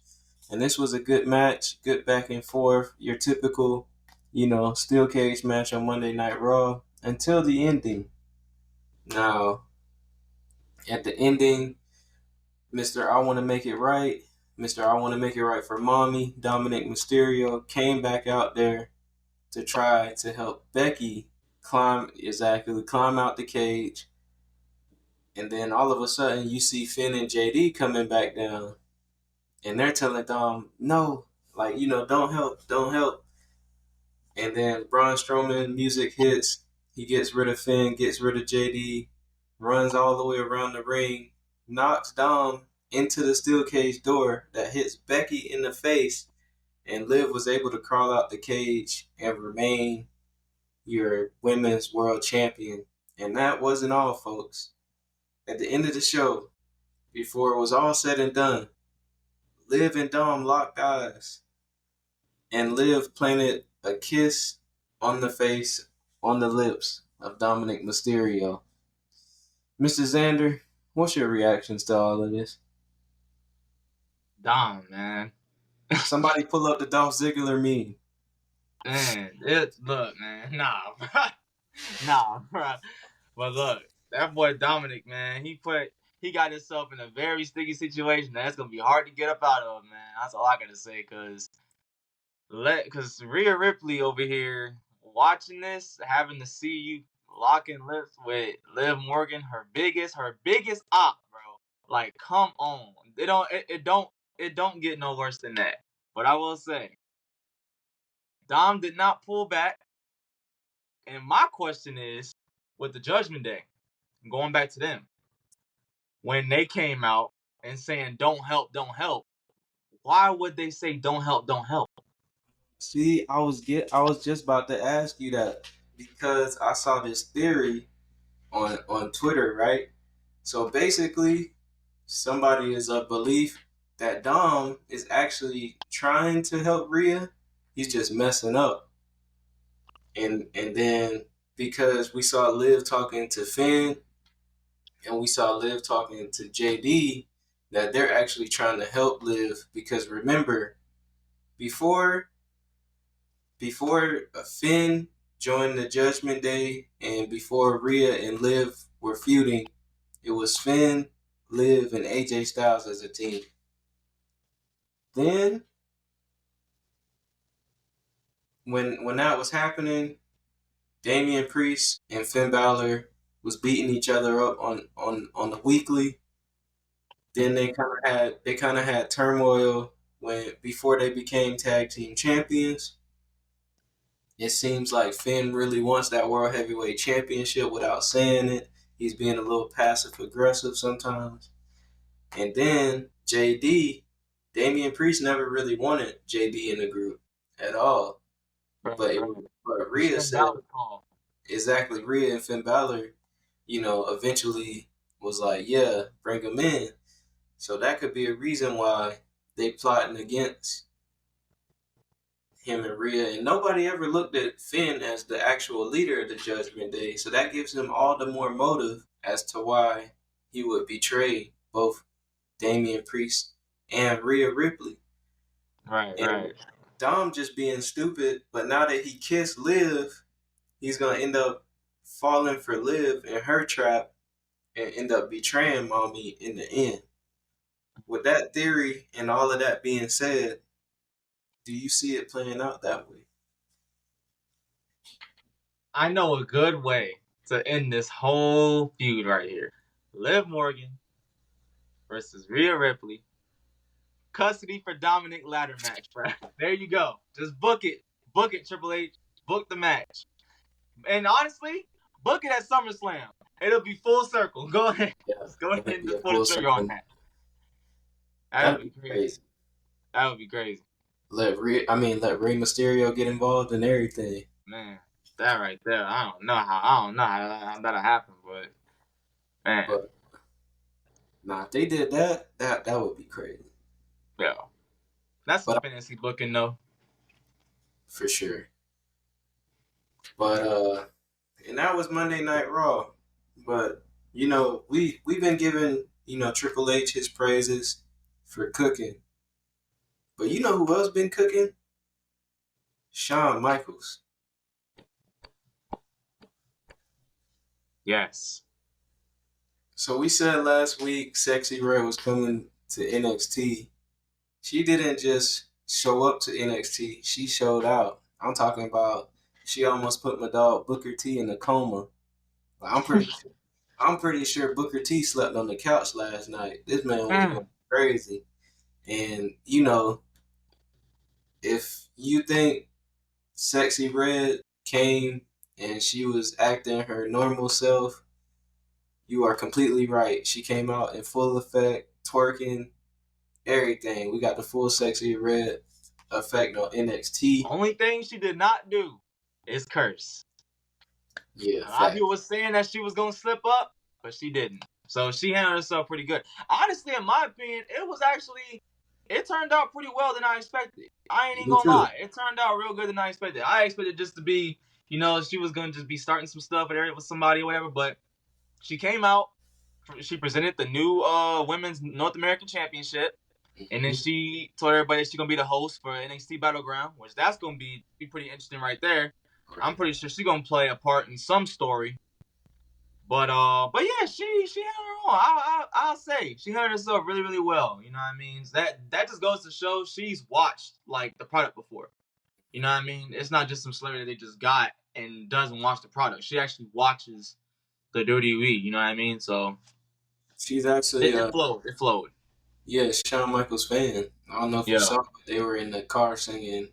And this was a good match, good back and forth, your typical, steel cage match on Monday Night Raw until the ending. Now, at the ending, Mr. I Want to Make It Right, Mr. I Want to Make It Right for Mommy, Dominic Mysterio came back out there to try to help Becky climb out the cage. And then all of a sudden you see Finn and JD coming back down. And they're telling Dom, no, don't help. And then Braun Strowman music hits. He gets rid of Finn, gets rid of JD, runs all the way around the ring, knocks Dom into the steel cage door that hits Becky in the face, and Liv was able to crawl out the cage and remain your women's world champion. And that wasn't all, folks. At the end of the show, before it was all said and done, Liv and Dom locked eyes, and Liv planted a kiss on the face, on the lips of Dominic Mysterio. Mr. Xander, what's your reactions to all of this? Dom, man. Somebody pull up the Dolph Ziggler meme. Man, look, man. Nah, bro. But look, that boy Dominic, man, he got himself in a very sticky situation that's gonna be hard to get up out of, man. That's all I gotta say, cause Rhea Ripley over here watching this, having to see you locking lips with Liv Morgan, her biggest op, bro. Like, come on. It don't get no worse than that. But I will say, Dom did not pull back. And my question is, with the Judgment Day, going back to them, when they came out and saying don't help, why would they say don't help? See, I was just about to ask you that because I saw this theory on Twitter, right? So basically, somebody is of belief that Dom is actually trying to help Rhea. He's just messing up. And then because we saw Liv talking to Finn, And we saw Liv talking to JD that they're actually trying to help Liv because remember, before Finn joined the Judgment Day and before Rhea and Liv were feuding, it was Finn, Liv, and AJ Styles as a team. Then when that was happening, Damian Priest and Finn Balor was beating each other up on the weekly. Then they kind of had turmoil before they became tag team champions. It seems like Finn really wants that World Heavyweight Championship without saying it. He's being a little passive aggressive sometimes. And then Damian Priest never really wanted JD in the group at all. But Rhea said exactly. Rhea and Finn Balor, eventually was like, yeah, bring him in. So that could be a reason why they plotting against him and Rhea. And nobody ever looked at Finn as the actual leader of the Judgment Day. So that gives him all the more motive as to why he would betray both Damian Priest and Rhea Ripley. Right. Dom just being stupid, but now that he kissed Liv, he's going to end up falling for Liv in her trap and end up betraying Mommy in the end. With that theory and all of that being said, do you see it playing out that way? I know a good way to end this whole feud right here. Liv Morgan versus Rhea Ripley. Custody for Dominic ladder match, bro. There you go. Just book it. Book it, Triple H. Book the match. And honestly, book it at SummerSlam. It'll be full circle. Go ahead. Yeah, go ahead and just pull the trigger on that. That would be crazy. That would be crazy. Let Rey Mysterio get involved in everything. Man, that right there. I don't know how that'll happen, but man. If they did that would be crazy. Yeah. That's some fantasy booking though. For sure. But and that was Monday Night Raw. But we've been giving Triple H his praises for cooking. But you know who else been cooking? Shawn Michaels. Yes. So we said last week Sexyy Red was coming to NXT. She didn't just show up to NXT. She showed out. I'm talking about she almost put my dog Booker T in a coma. I'm pretty sure Booker T slept on the couch last night. This man was going crazy. And, if you think Sexyy Red came and she was acting her normal self, you are completely right. She came out in full effect, twerking, everything. We got the full Sexyy Red effect on NXT. Only thing she did not do is curse. Yeah, a lot of people was saying that she was going to slip up, but she didn't. So she handled herself pretty good. Honestly, in my opinion, it turned out pretty well than I expected. I ain't even gonna lie. It turned out real good than I expected. I expected just to be, she was gonna just be starting some stuff with somebody or whatever, but she came out, she presented the new Women's North American Championship, and then she told everybody she's gonna be the host for NXT Battleground, which that's gonna be pretty interesting right there. I'm pretty sure she's gonna play a part in some story. But yeah, she had her own. I'll say she handled herself really, really well. You know what I mean? That just goes to show she's watched the product before. You know what I mean? It's not just some celebrity they just got and doesn't watch the product. She actually watches the WWE. You know what I mean? So she's actually it flowed. Yeah, Shawn Michaels fan. I don't know if you saw it. They were in the car singing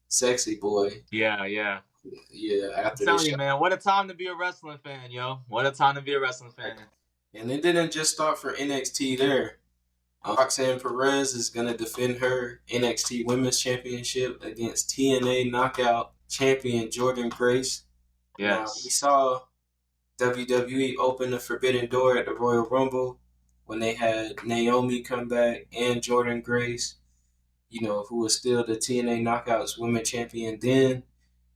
"Sexy Boy." Yeah. Yeah, after I'm telling you, man, what a time to be a wrestling fan, yo. What a time to be a wrestling fan. And it didn't just start for NXT there. Roxanne Perez is going to defend her NXT Women's Championship against TNA Knockout champion Jordynne Grace. Yes. Now, we saw WWE open the Forbidden Door at the Royal Rumble when they had Naomi come back and Jordynne Grace, who was still the TNA Knockouts Women's Champion then.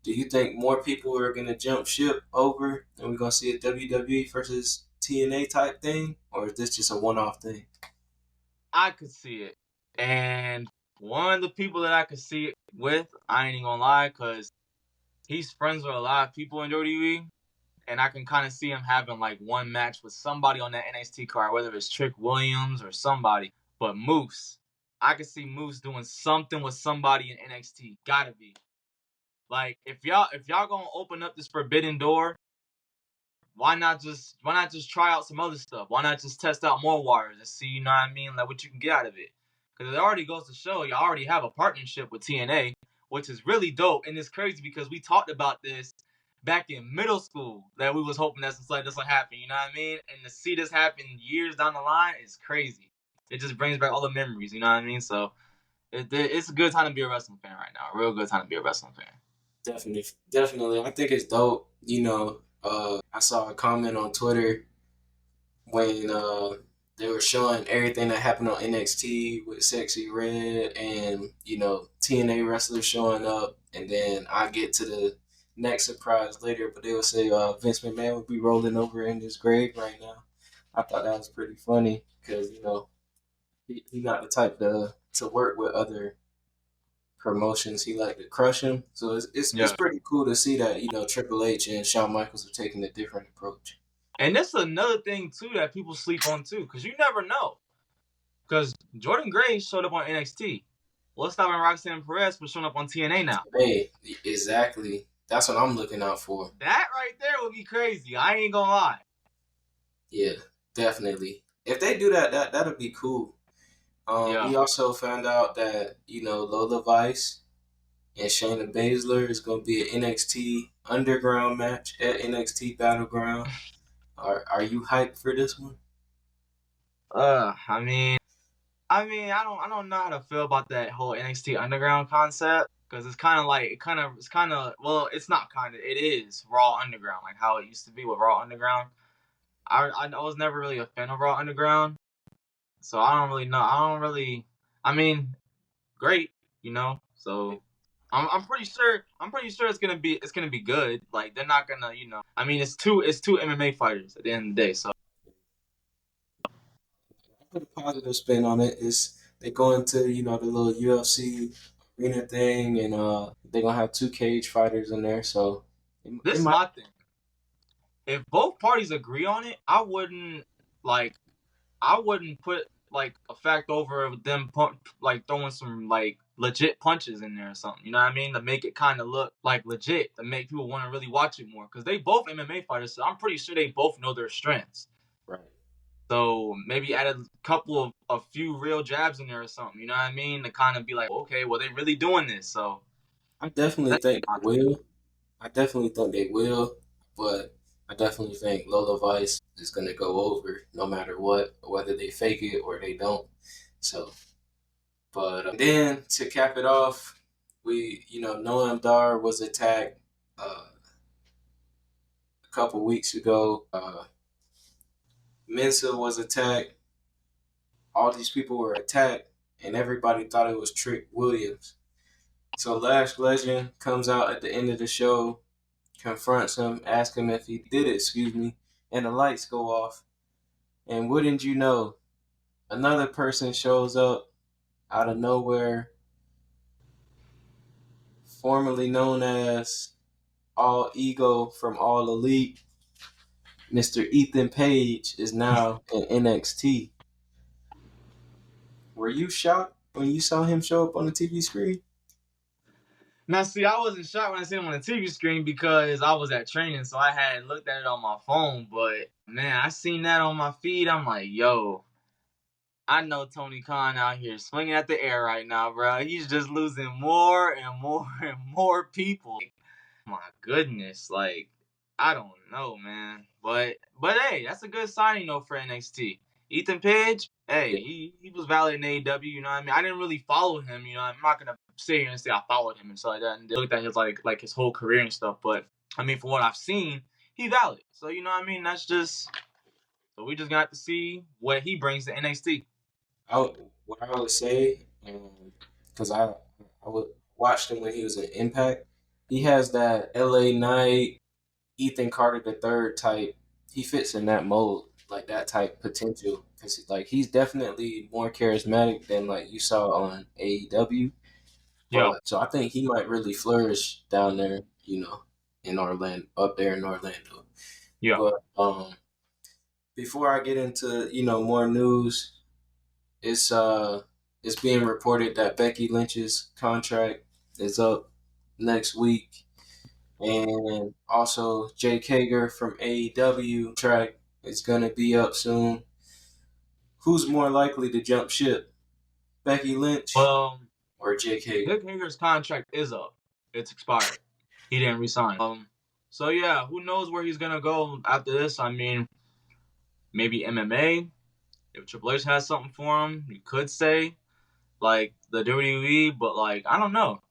Do you think more people are going to jump ship over and we're going to see a WWE versus TNA type thing, or is this just a one-off thing? I could see it. And one of the people that I could see it with, I ain't even gonna lie, because he's friends with a lot of people in WWE. And I can kind of see him having like one match with somebody on that NXT card, whether it's Trick Williams or somebody. But Moose, I could see Moose doing something with somebody in NXT. Gotta be. Like if y'all gonna open up this forbidden door, why not just try out some other stuff? Why not just test out more waters and see, you know what I mean, like what you can get out of it? Because it already goes to show you already have a partnership with TNA, which is really dope. And it's crazy because we talked about this back in middle school that we was hoping that this would happen, you know what I mean? And to see this happen years down the line is crazy. It just brings back all the memories, you know what I mean? So it's a good time to be a wrestling fan right now. A real good time to be a wrestling fan. Definitely. I think it's dope. You know, I saw a comment on Twitter when they were showing everything that happened on NXT with Sexyy Red and, you know, TNA wrestlers showing up. And then I get to the next surprise later, but they would say Vince McMahon would be rolling over in his grave right now. I thought that was pretty funny because, you know, he's not the type to work with other promotions. He like to crush him. So it's pretty cool to see that, you know, Triple H and Shawn Michaels are taking a different approach. And that's another thing, too, that people sleep on, too, because you never know. Because Jordan Grace showed up on NXT. Let's stop when Roxanne Perez was showing up on TNA now. Hey, exactly. That's what I'm looking out for. That right there would be crazy. I ain't gonna lie. Yeah, definitely. If they do that, that'll be cool. We also found out that, you know, Lola Vice and Shayna Baszler is going to be an NXT Underground match at NXT Battleground. Are you hyped for this one? I mean, I don't know how to feel about that whole NXT Underground concept because it's kind of well, it's not kind of, it is Raw Underground, like how it used to be with Raw Underground. I was never really a fan of Raw Underground, so I don't really know. I mean, great, you know. So I'm pretty sure it's gonna be good. Like they're not gonna, you know. I mean, it's two MMA fighters at the end of the day. So Put a positive spin on it is they go into, you know, the little UFC arena thing, and they're gonna have 2 cage fighters in there. So this is my thing. If both parties agree on it, I wouldn't put like a fact over them like throwing some like legit punches in there or something. You know what I mean? To make it kind of look like legit, to make people want to really watch it more. Because they both MMA fighters, so I'm pretty sure they both know their strengths. Right. So maybe add a few real jabs in there or something. You know what I mean? To kind of be like, okay, well they really doing this. So I definitely think they will. But I definitely think Lola Vice is going to go over no matter what, whether they fake it or they don't. So, but then to cap it off, Noam Dar was attacked a couple weeks ago. Mensa was attacked. All these people were attacked, and everybody thought it was Trick Williams. So Lash Legend comes out at the end of the show, confronts him, asks him if he did it, and the lights go off. And wouldn't you know, another person shows up out of nowhere, formerly known as All Ego from All Elite. Mr. Ethan Page is now in NXT. Were you shocked when you saw him show up on the TV screen? now, see, I wasn't shocked when I seen him on the TV screen because I was at training, so I had looked at it on my phone. But man, I seen that on my feed. I'm like, yo, I know Tony Khan out here swinging at the air right now, bro. He's just losing more and more and more people. My goodness, like I don't know, man. But hey, that's a good signing though for NXT. Ethan Page, hey, he was valid in AEW, you know what I mean? I didn't really follow him, you know. I'm not gonna sit here and say I followed him and stuff like that and looked at his like his whole career and stuff, but I mean from what I've seen, he valid. So you know what I mean? That's just so we just got to see what he brings to NXT. What I would say, because I would watched him when he was in Impact. He has that LA Knight, Ethan Carter III type. He fits in that mold. like that type potential, because like he's definitely more charismatic than like you saw on AEW. Yeah. But so I think he might really flourish down there, in Orlando, up there in Orlando. Yeah. But before I get into more news, it's it's being reported that Becky Lynch's contract is up next week, and also Jake Hager from AEW track is gonna be up soon. Who's more likely to jump ship, Becky Lynch Well, or Jake Hager? Jake Hager's contract is up. It's expired. He didn't resign. So yeah, who knows where he's gonna go after this? I mean, maybe MMA. If Triple H has something for him, you could say like the WWE, but like I don't know,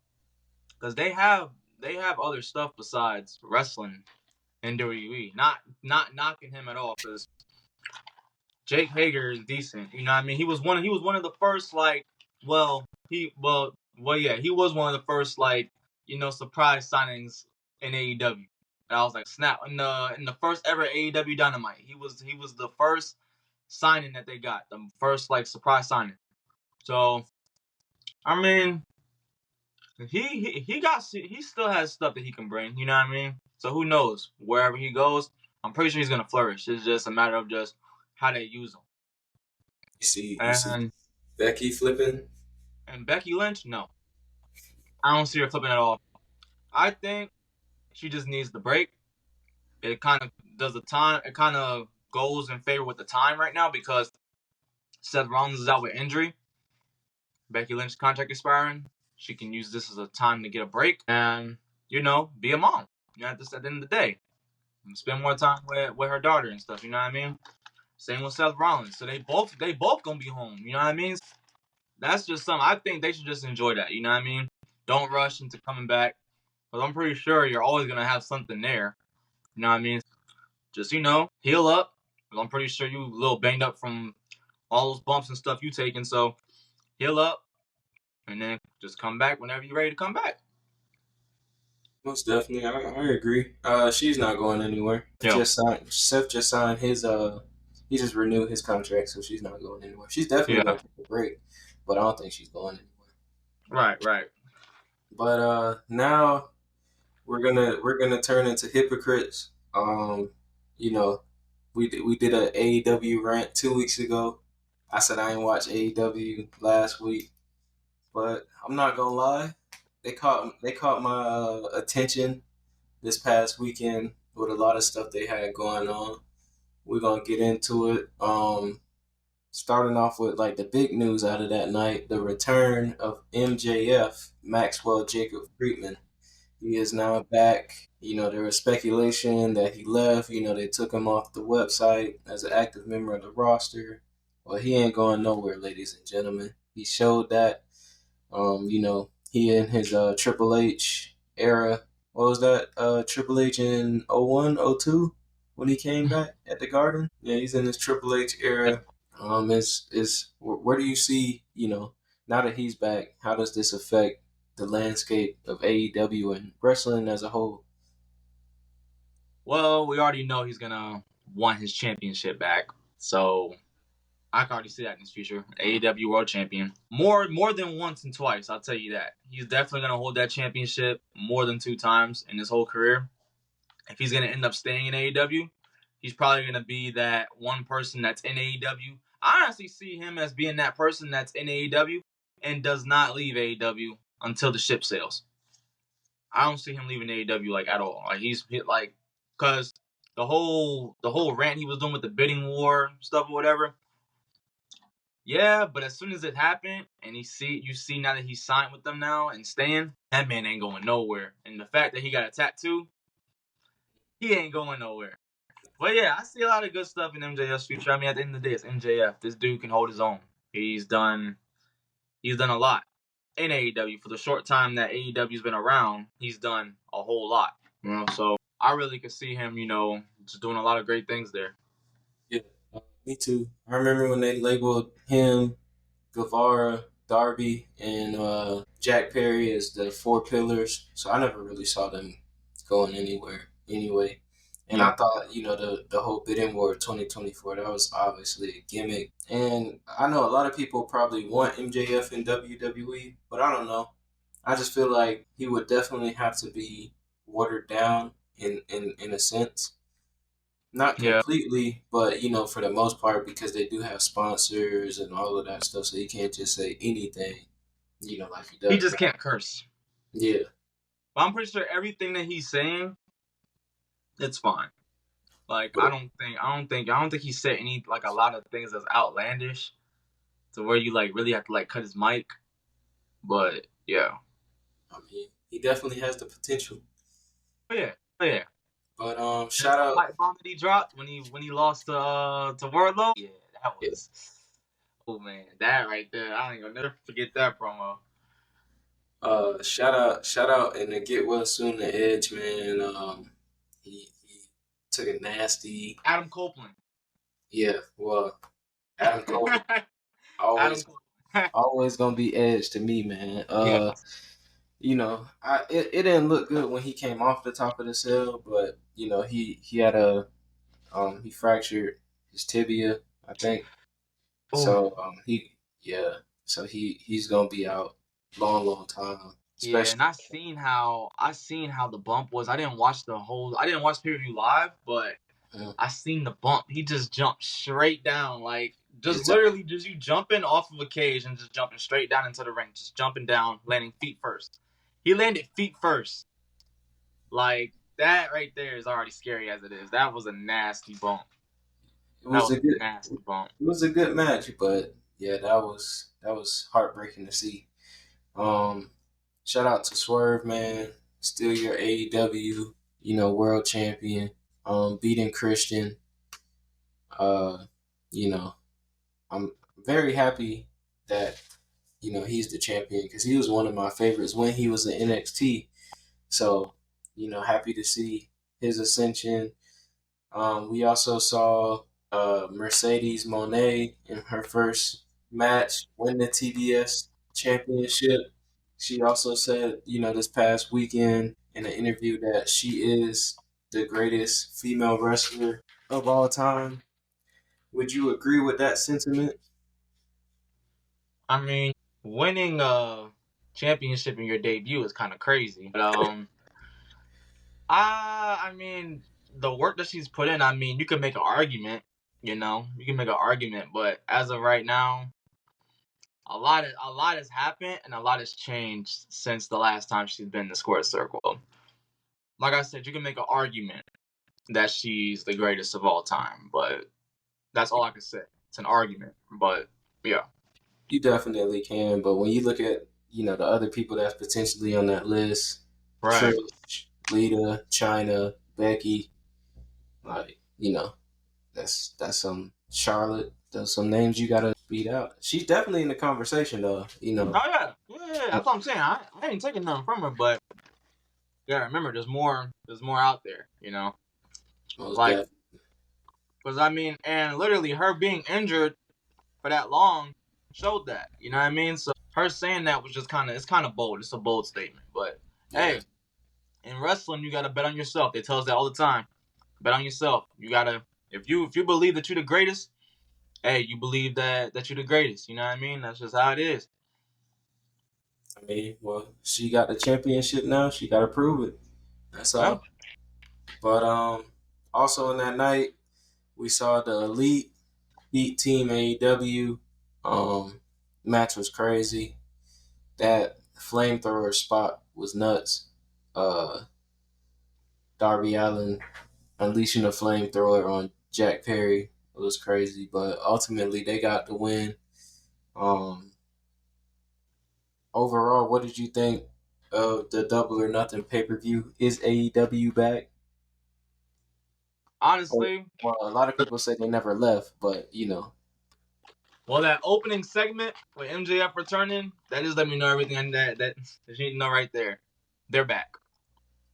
because they have other stuff besides wrestling in WWE. Not knocking him at all, because Jake Hager is decent. You know what I mean? He was one of the first like he was one of the first like, surprise signings in AEW. And I was like, snap, in the first ever AEW Dynamite. He was the first signing that they got, the first like surprise signing. So I mean, he still has stuff that he can bring, you know what I mean? So who knows? Wherever he goes, I'm pretty sure he's gonna flourish. It's just a matter of just how they use him. You see Becky flipping? And Becky Lynch, no. I don't see her flipping at all. I think she just needs the break. It kind of does the time. It kind of goes in favor with the time right now because Seth Rollins is out with injury. Becky Lynch's contract expiring. She can use this as a time to get a break and, be a mom. At the end of the day. And spend more time with her daughter and stuff, you know what I mean? Same with Seth Rollins. So they both gonna be home, you know what I mean? That's just something. I think they should just enjoy that, you know what I mean? Don't rush into coming back. Because I'm pretty sure you're always gonna have something there. You know what I mean? Just, heal up. Because I'm pretty sure you a little banged up from all those bumps and stuff you taking. So heal up. And then just come back whenever you're ready to come back. Most definitely, I agree. She's not going anywhere. Yeah. Seth just signed his he just renewed his contract, so she's not going anywhere. She's definitely gonna take a break, but I don't think she's going anywhere. Right. But now we're gonna turn into hypocrites. We did a AEW rant 2 weeks ago. I said I ain't watch AEW last week, but I'm not gonna lie. They caught my attention this past weekend with a lot of stuff they had going on. We're gonna get into it. Starting off with like the big news out of that night, the return of MJF, Maxwell Jacob Friedman. He is now back. There was speculation that he left. They took him off the website as an active member of the roster. Well, he ain't going nowhere, ladies and gentlemen. He showed that. He in his Triple H era. What was that? Triple H in 01, 02 when he came back at the Garden. Yeah, he's in his Triple H era. Where do you see, now that he's back, how does this affect the landscape of AEW and wrestling as a whole? Well, we already know he's gonna want his championship back, so I can already see that in his future. AEW World Champion. More than once and twice, I'll tell you that. He's definitely going to hold that championship more than 2 times in his whole career. If he's going to end up staying in AEW, he's probably going to be that one person that's in AEW. I honestly see him as being that person that's in AEW and does not leave AEW until the ship sails. I don't see him leaving AEW like at all. Like because the whole rant he was doing with the bidding war stuff or whatever. Yeah, but as soon as it happened, and you see now that he's signed with them now and staying, that man ain't going nowhere. And the fact that he got a tattoo, he ain't going nowhere. But yeah, I see a lot of good stuff in MJF's future. I mean, at the end of the day, it's MJF. This dude can hold his own. He's done a lot in AEW. For the short time that AEW's been around, he's done a whole lot. So I really could see him, just doing a lot of great things there. Yeah. Me too. I remember when they labeled him, Guevara, Darby, and Jack Perry as the 4 pillars. So I never really saw them going anywhere. Anyway, And I thought, the whole bidding war 2024, that was obviously a gimmick. And I know a lot of people probably want MJF in WWE, but I don't know. I just feel like he would definitely have to be watered down in a sense. Not Yeah. completely, but for the most part, because they do have sponsors and all of that stuff, so you can't just say anything, like he does. He just can't curse. Yeah. But I'm pretty sure everything that he's saying, it's fine. Like I don't think he said any like a lot of things that's outlandish to where you like really have to like cut his mic. But yeah. I mean, he definitely has the potential. Oh yeah. But shout out. Fight bomb that he dropped when he lost to Wardlow. Yeah, that was. Oh man, that right there, I ain't gonna never forget that promo. Shout out, and to get well soon to Edge, man. He took a nasty. Adam Copeland. Yeah, well, Adam Copeland always gonna be Edge to me, man. It didn't look good when he came off the top of the cell, but he had he fractured his tibia, I think. Oh. So he's gonna be out long time. Yeah, and I seen how the bump was. I didn't watch pay-per-view live, but I seen the bump. He just jumped straight down, like literally just you jumping off of a cage and just jumping straight down into the ring, just jumping down, landing feet first. He landed feet first. Like that right there is already scary as it is. That was a nasty bump. It was a nasty bump. It was a good match, but yeah, that was heartbreaking to see. Shout out to Swerve, man. Still your AEW, world champion. Beating Christian. I'm very happy that, he's the champion because he was one of my favorites when he was in NXT. So, happy to see his ascension. We also saw Mercedes Moné in her first match win the TBS championship. She also said, this past weekend in an interview that she is the greatest female wrestler of all time. Would you agree with that sentiment? I mean, winning a championship in your debut is kind of crazy. But I mean, the work that she's put in, I mean, you can make an argument, but as of right now, a lot has happened and a lot has changed since the last time she's been in the square circle. Like I said, you can make an argument that she's the greatest of all time, but that's all I can say. It's an argument, but yeah. You definitely can, but when you look at, the other people that's potentially on that list, right. Trish, Lita, Chyna, Becky, like, that's some Charlotte. There's some names you gotta beat out. She's definitely in the conversation, though. Oh yeah, that's what I'm saying. I ain't taking nothing from her, but yeah, remember, there's more out there, like, because I mean, and literally her being injured for that long showed that, you know what I mean? So her saying that was just it's kind of bold. It's a bold statement, but hey, in wrestling, you gotta bet on yourself. They tell us that all the time. Bet on yourself. You gotta, if you believe that you're the greatest, hey, you believe that you're the greatest. You know what I mean? That's just how it is. I mean, well, she got the championship now. She got to prove it. That's all. But also in that night, we saw the Elite beat Team AEW. Match was crazy. That flamethrower spot was nuts. Darby Allin unleashing a flamethrower on Jack Perry. It was crazy, but ultimately they got the win. Overall, what did you think of the Double or Nothing pay-per-view? Is AEW back? Honestly, well, a lot of people say they never left, but Well, that opening segment with MJF returning, that just let me know everything that you need to know right there. They're back.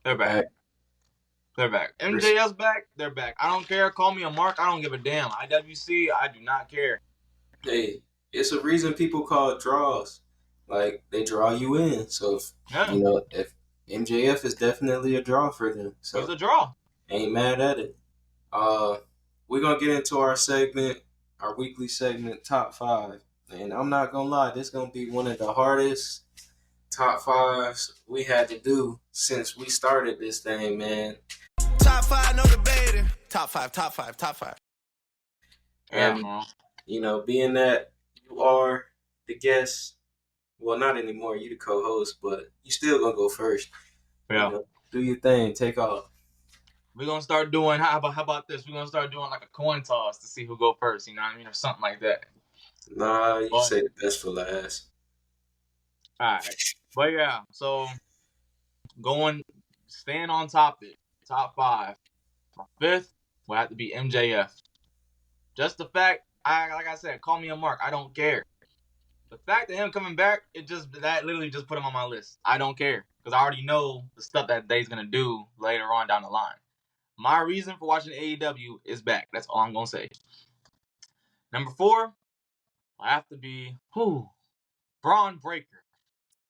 They're back. They're back. MJF's back. They're back. I don't care. Call me a mark. I don't give a damn. IWC, I do not care. Hey, it's a reason people call it draws. Like, they draw you in. So, if MJF is definitely a draw for them. So he's a draw. Ain't mad at it. We're gonna get into our weekly segment, top five. And I'm not gonna lie, this is gonna be one of the hardest top fives we had to do since we started this thing, man. Top five, no debating. Top five. And being that you are the guest, well, not anymore. You the co-host, but you still gonna go first. Yeah. Do your thing. Take off. We're gonna start doing. How about this? We're gonna start doing like a coin toss to see who go first. You know what I mean, or something like that. Nah, you say the best for last. All right, but yeah. So staying on topic. Top five. My fifth will have to be MJF. Just the fact, like I said, call me a mark. I don't care. The fact that him coming back, that literally just put him on my list. I don't care because I already know the stuff that they's gonna do later on down the line. My reason for watching AEW is back. That's all I'm gonna say. Number four, I have to be Braun Breaker.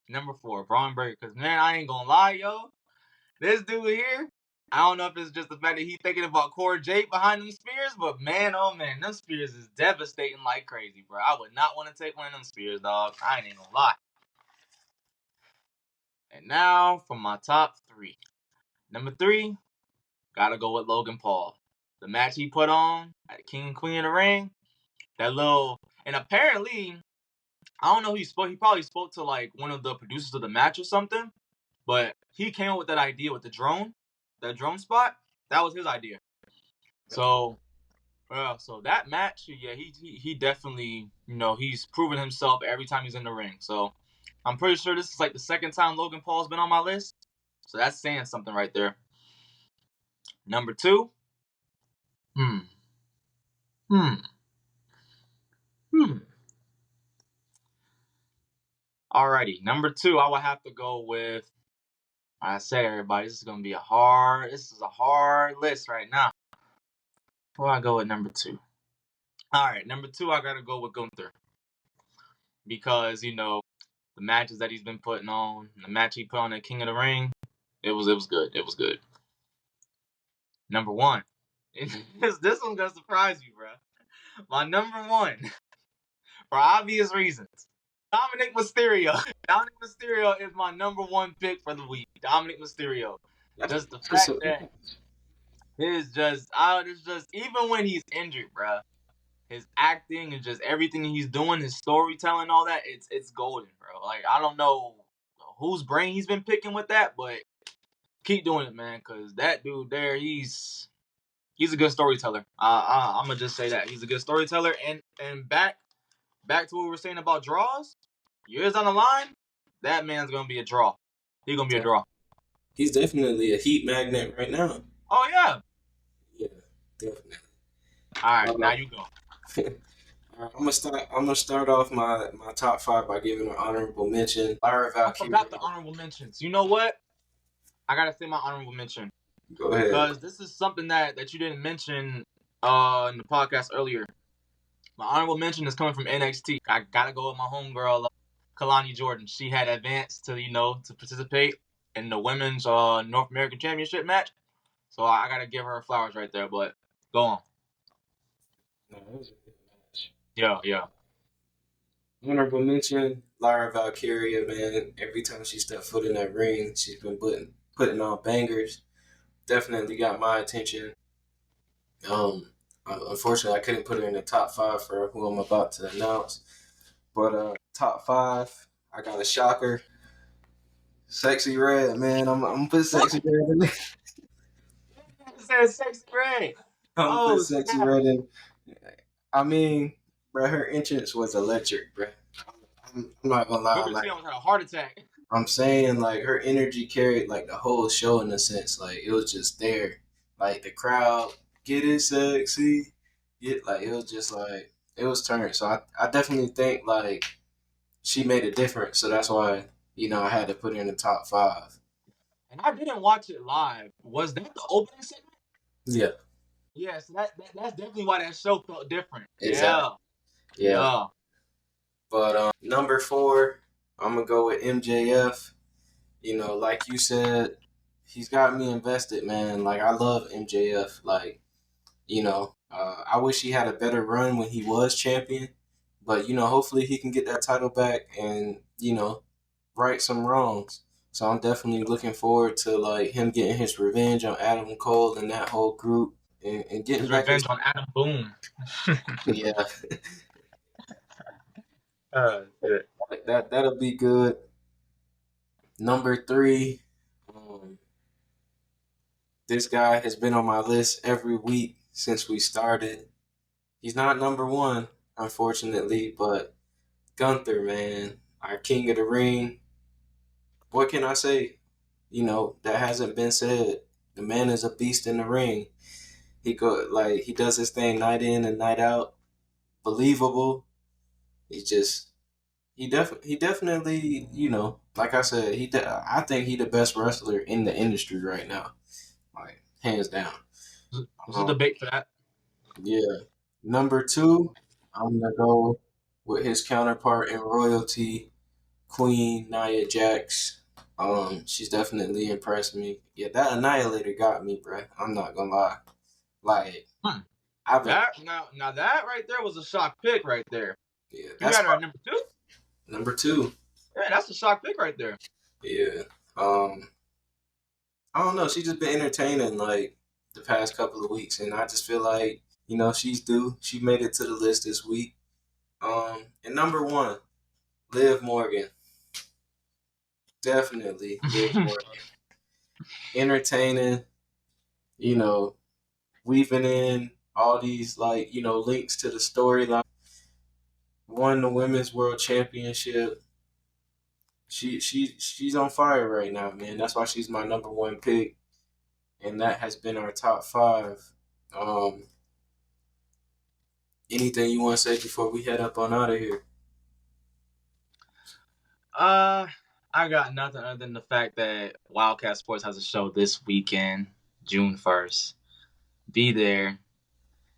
Number four, Braun Breaker. Because man, I ain't gonna lie, yo, this dude here. I don't know if it's just the fact that he's thinking about Core Jake behind them spears, but man, oh man, them spears is devastating like crazy, bro. I would not want to take one of them spears, dog. I ain't gonna lie. And now for my top three. Number three, gotta go with Logan Paul. The match he put on at King and Queen of the Ring. And apparently, I don't know who he spoke. He probably spoke to like one of the producers of the match or something. But he came up with that idea with the drone. That drone spot, that was his idea. So that match, yeah, he definitely, he's proven himself every time he's in the ring. So I'm pretty sure this is like the second time Logan Paul's been on my list. So that's saying something right there. Number two. Alrighty, number two, I would have to go with. I say, everybody, this is a hard list right now. Where I go with number two? All right, number two, I gotta go with Gunther because the matches that he's been putting on, the match he put on at King of the Ring, it was good. It was good. Number one, this one's gonna surprise you, bro. My number one, for obvious reasons, Dominic Mysterio. Dominic Mysterio is my number one pick for the week. Dominic Mysterio. Just the fact that it's just even when he's injured, bro, his acting and just everything he's doing, his storytelling, all that, it's golden, bro. Like, I don't know whose brain he's been picking with that, but keep doing it, man, because that dude there, he's a good storyteller. I'm gonna just say that he's a good storyteller. And back to what we were saying about draws. Years on the line, that man's gonna be a draw. He's gonna be a draw. He's definitely a heat magnet right now. Oh yeah. Yeah, definitely. All right, now you go. I'm gonna start off my top five by giving an honorable mention. Lyra Valkyria. I forgot the honorable mentions. You know what? I gotta say my honorable mention. Go ahead. Because this is something that you didn't mention in the podcast earlier. My honorable mention is coming from NXT. I gotta go with my homegirl, Kalani Jordan. She had advanced to participate in the women's North American Championship match. So I gotta give her flowers right there. But go on. No, that was a good match. Yeah. Honorable mention, Lyra Valkyria, man. Every time she stepped foot in that ring, she's been putting on bangers. Definitely got my attention. Unfortunately, I couldn't put her in the top five for who I'm about to announce. But top five, I got a shocker. Sexyy Red, man. I'm gonna put Sexyy Red in there. Sexyy Red. I'm gonna put Sexyy Red in. I mean, bro, her entrance was electric, bro. I'm not gonna lie. Like, she almost had a heart attack. I'm saying, like, her energy carried like the whole show in a sense. Like, it was just there. Like, the crowd, get it sexy. It was just like, it was turned. So I definitely think like she made a difference. So that's why, I had to put her in the top five. And I didn't watch it live. Was that the opening segment? Yeah. Yeah, so that's definitely why that show felt different. Exactly. Yeah. But number four, I'm gonna go with MJF. Like you said, he's got me invested, man. Like, I love MJF. Like, I wish he had a better run when he was champion. But, hopefully he can get that title back and, right some wrongs. So I'm definitely looking forward to, like, him getting his revenge on Adam Cole and that whole group and getting His back revenge on Adam Boone. Yeah. Shit. That'll be good. Number 3, this guy has been on my list every week since we started. He's not number 1, unfortunately, but Gunther, man, our king of the ring. What can I say? That hasn't been said. The man is a beast in the ring. He does his thing night in and night out. Believable. He definitely, like I said, I think he the best wrestler in the industry right now, like hands down. There's a debate for that. Yeah. Number 2, I'm gonna go with his counterpart in royalty, Queen Nia Jax. She's definitely impressed me. Yeah, that Annihilator got me, bruh. I'm not gonna lie. Like, Now that right there was a shock pick right there. Yeah, You that's got her at number 2? Number 2. Yeah, that's a shock pick right there. Yeah. I don't know. She just been entertaining like the past couple of weeks, and I just feel like she's due. She made it to the list this week. And number 1, Liv Morgan. Definitely Liv Morgan. Entertaining. Weaving in all these links to the storyline. Won the Women's World Championship. She's on fire right now, man. That's why she's my number 1 pick, and that has been our top 5. Anything you want to say before we head up on out of here? I got nothing other than the fact that Wildcat Sports has a show this weekend, June 1st. Be there.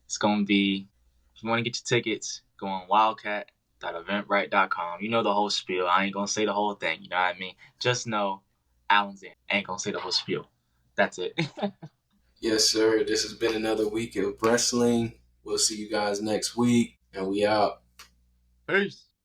It's gonna be. If you want to get your tickets, go on wildcat.eventbrite.com. You know the whole spiel. I ain't gonna say the whole thing. You know what I mean? Just know, Allen's in. I ain't gonna say the whole spiel. That's it. Yes, sir. This has been another week of wrestling. We'll see you guys next week, and we out. Peace.